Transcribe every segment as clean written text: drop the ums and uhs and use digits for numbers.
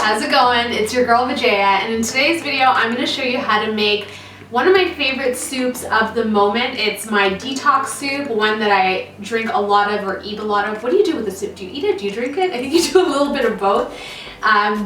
how's it going? It's your girl Vijaya, and in today's video I'm going to show you how to make one of my favorite soups of the moment. It's my detox soup, one that I drink a lot of or eat a lot of. What do you do with the soup? Do you eat it? Do you drink it? I think you do a little bit of both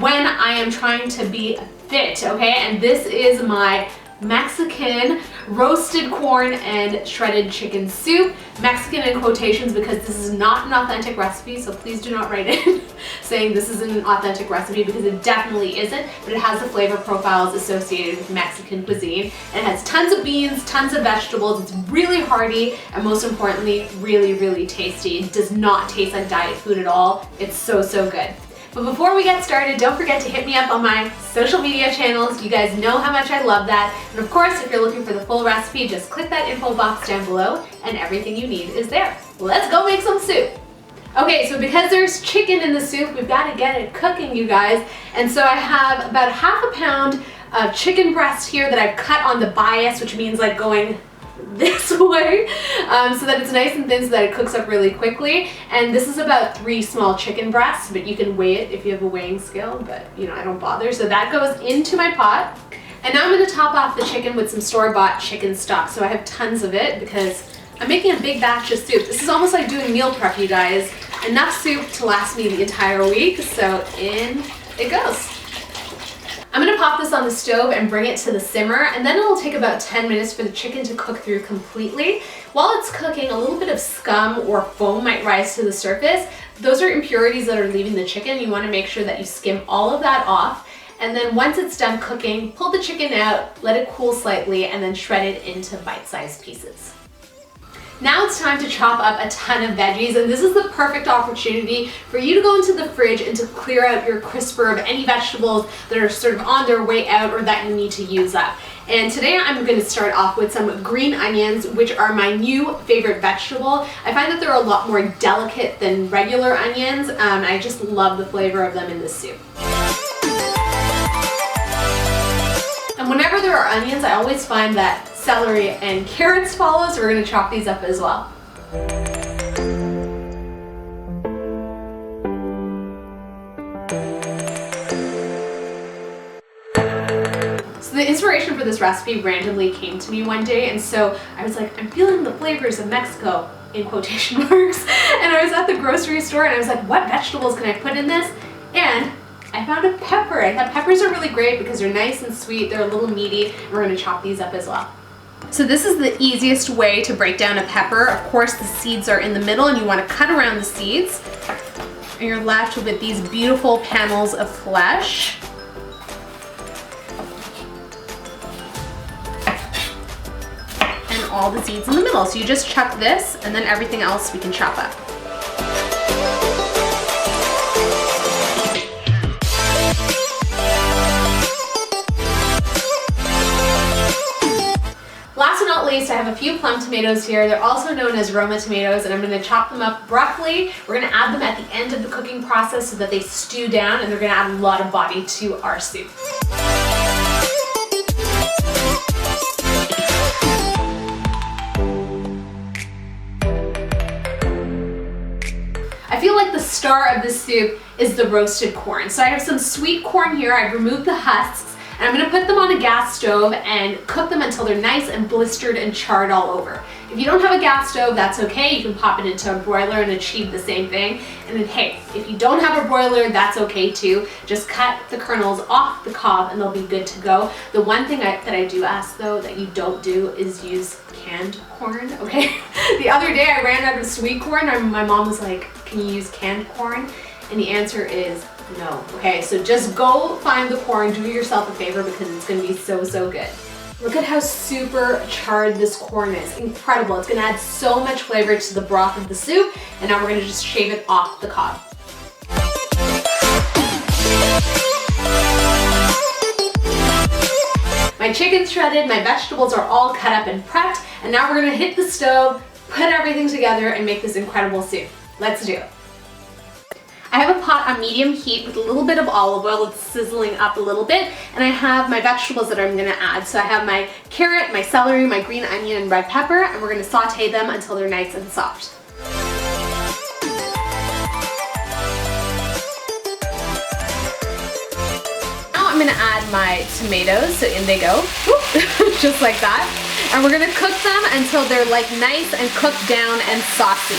when I am trying to be fit, okay? And this is my Mexican roasted corn and shredded chicken soup. Mexican in quotations because this is not an authentic recipe, so please do not write in saying this isn't an authentic recipe, because it definitely isn't, but it has the flavor profiles associated with Mexican cuisine. And it has tons of beans, tons of vegetables. It's really hearty, and most importantly, really, really tasty. It does not taste like diet food at all. It's so, so good. But before we get started, don't forget to hit me up on my social media channels. You guys know how much I love that. And of course, if you're looking for the full recipe, just click that info box down below and everything you need is there. Let's go make some soup. Okay, so because there's chicken in the soup, we've got to get it cooking, you guys. And so I have about half a pound of chicken breast here that I've cut on the bias, which means like going this way, so that it's nice and thin so that it cooks up really quickly. And this is about 3 small chicken breasts, but you can weigh it if you have a weighing scale, but you know, I don't bother. So that goes into my pot. And now I'm going to top off the chicken with some store-bought chicken stock. So I have tons of it because I'm making a big batch of soup. This is almost like doing meal prep, you guys. Enough soup to last me the entire week, so in it goes. I'm gonna pop this on the stove and bring it to the simmer, and then it'll take about 10 minutes for the chicken to cook through completely. While it's cooking, a little bit of scum or foam might rise to the surface. Those are impurities that are leaving the chicken. You wanna make sure that you skim all of that off. And then once it's done cooking, pull the chicken out, let it cool slightly, and then shred it into bite-sized pieces. Now it's time to chop up a ton of veggies, and this is the perfect opportunity for you to go into the fridge and to clear out your crisper of any vegetables that are sort of on their way out or that you need to use up. And today I'm going to start off with some green onions, which are my new favorite vegetable. I find that they're a lot more delicate than regular onions, and I just love the flavor of them in this soup. And whenever there are onions, I always find that celery and carrots follow, so we're going to chop these up as well. So the inspiration for this recipe randomly came to me one day, and so I was like, I'm feeling the flavors of Mexico, in quotation marks, and I was at the grocery store and I was like, what vegetables can I put in this? And I found a pepper. I thought peppers are really great because they're nice and sweet, they're a little meaty, and we're going to chop these up as well. So this is the easiest way to break down a pepper. Of course, the seeds are in the middle and you want to cut around the seeds. And you're left with these beautiful panels of flesh. And all the seeds in the middle. So you just chuck this, and then everything else we can chop up. Last but not least, I have a few plum tomatoes here. They're also known as Roma tomatoes, and I'm going to chop them up roughly. We're going to add them at the end of the cooking process so that they stew down, and they're going to add a lot of body to our soup. I feel like the star of this soup is the roasted corn. So I have some sweet corn here. I've removed the husks. And I'm going to put them on a gas stove and cook them until they're nice and blistered and charred all over. If you don't have a gas stove, that's okay. You can pop it into a broiler and achieve the same thing. And then hey, if you don't have a broiler, that's okay too. Just cut the kernels off the cob and they'll be good to go. The one thing that I do ask though that you don't do is use canned corn, okay? The other day I ran out of sweet corn and my mom was like, can you use canned corn? And the answer is no. Okay, so just go find the corn, do yourself a favor because it's going to be so, so good. Look at how super charred this corn is. Incredible. It's going to add so much flavor to the broth of the soup. And now we're going to just shave it off the cob. My chicken's shredded, my vegetables are all cut up and prepped, and now we're going to hit the stove, put everything together, and make this incredible soup. Let's do it. I have a pot on medium heat with a little bit of olive oil. It's sizzling up a little bit, and I have my vegetables that I'm gonna add. So I have my carrot, my celery, my green onion, and red pepper, and we're gonna saute them until they're nice and soft. gonna add my tomatoes, so in they go, just like that. And we're gonna cook them until they're like nice and cooked down and saucy.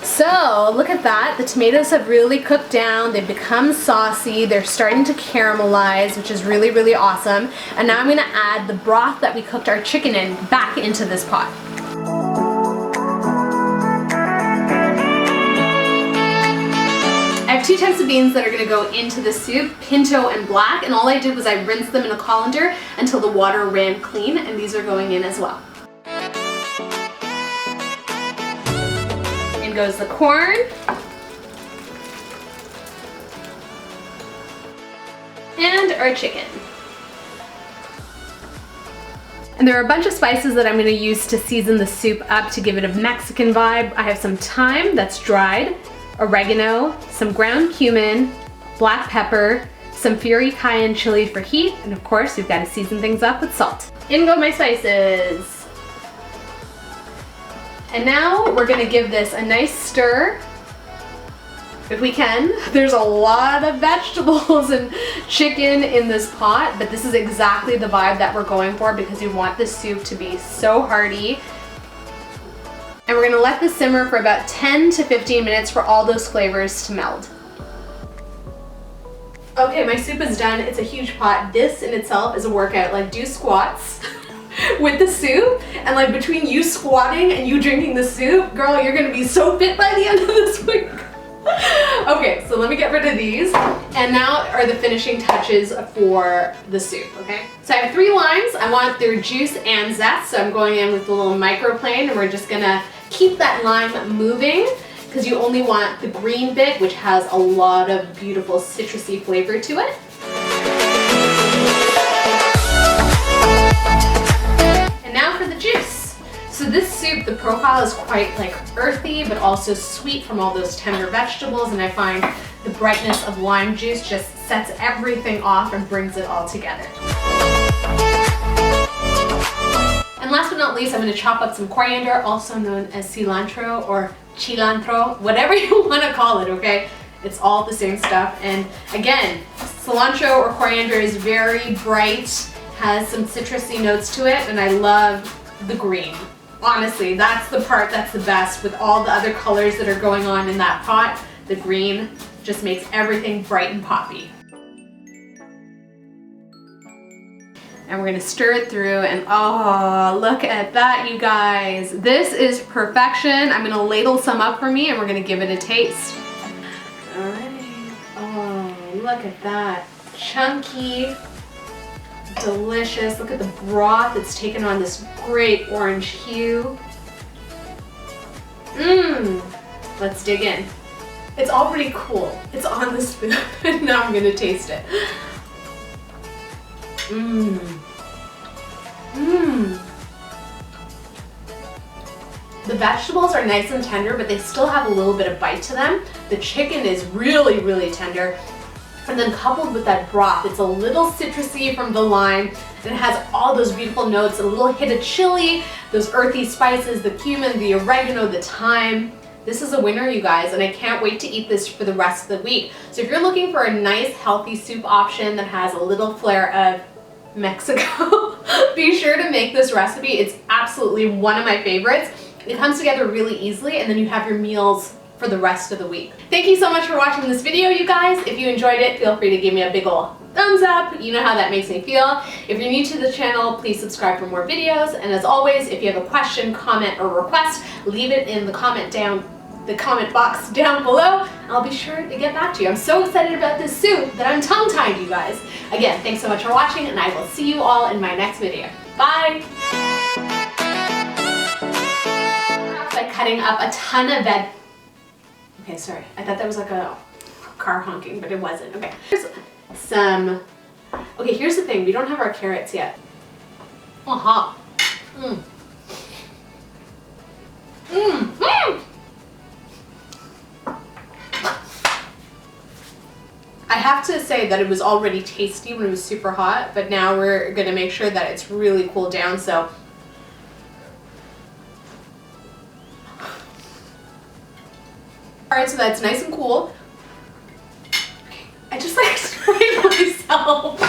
So look at that, the tomatoes have really cooked down, they've become saucy, they're starting to caramelize, which is really, really awesome. And now I'm gonna add the broth that we cooked our chicken in back into this pot. I have two types of beans that are gonna go into the soup, pinto and black, and all I did was I rinsed them in a colander until the water ran clean, and these are going in as well. Goes the corn, and our chicken. And there are a bunch of spices that I'm going to use to season the soup up to give it a Mexican vibe. I have some thyme that's dried, oregano, some ground cumin, black pepper, some fury cayenne chili for heat, and of course we've got to season things up with salt. In go my spices. And now we're gonna give this a nice stir, if we can. There's a lot of vegetables and chicken in this pot, but this is exactly the vibe that we're going for because we want this soup to be so hearty. And we're gonna let this simmer for about 10 to 15 minutes for all those flavors to meld. Okay, my soup is done. It's a huge pot. This in itself is a workout. Like, do squats with the soup, and like between you squatting and you drinking the soup, girl, you're gonna be so fit by the end of this week. Okay, so let me get rid of these, and now are the finishing touches for the soup, okay? So I have 3 limes. I want their juice and zest, so I'm going in with a little microplane, and we're just gonna keep that lime moving because you only want the green bit, which has a lot of beautiful citrusy flavor to it. Now for the juice. So this soup, the profile is quite like earthy, but also sweet from all those tender vegetables, and I find the brightness of lime juice just sets everything off and brings it all together. And last but not least, I'm going to chop up some coriander, also known as cilantro or cilantro, whatever you want to call it, okay? It's all the same stuff. And again, cilantro or coriander is very bright, has some citrusy notes to it, and I love the green. Honestly, that's the part that's the best. With all the other colors that are going on in that pot, the green just makes everything bright and poppy. And we're gonna stir it through, and oh, look at that, you guys. This is perfection. I'm gonna ladle some up for me, and we're gonna give it a taste. All right. Oh, look at that. Chunky. Delicious. Look at the broth. It's taken on this great orange hue. Let's dig in. It's already cool. It's on the spoon. And now I'm gonna taste it. The vegetables are nice and tender, but they still have a little bit of bite to them. The chicken is really, really tender. And then coupled with that broth, it's a little citrusy from the lime, and it has all those beautiful notes, a little hit of chili, those earthy spices, the cumin, the oregano, the thyme. This is a winner, you guys, and I can't wait to eat this for the rest of the week. So if you're looking for a nice, healthy soup option that has a little flair of Mexico, be sure to make this recipe. It's absolutely one of my favorites. It comes together really easily, and then you have your meals for the rest of the week. Thank you so much for watching this video, you guys. If you enjoyed it, feel free to give me a big ol' thumbs up. You know how that makes me feel. If you're new to the channel, please subscribe for more videos. And as always, if you have a question, comment, or request, leave it in the comment box down below. I'll be sure to get back to you. I'm so excited about this soup that I'm tongue-tied, you guys. Again, thanks so much for watching, and I will see you all in my next video. Bye! By cutting up a ton of veg. Okay, sorry. I thought that was like a car honking, but it wasn't. Okay. Here's some. Okay, here's the thing. We don't have our carrots yet. I have to say that it was already tasty when it was super hot, but now we're gonna make sure that it's really cooled down. So. Alright, so that's nice and cool. I just like help.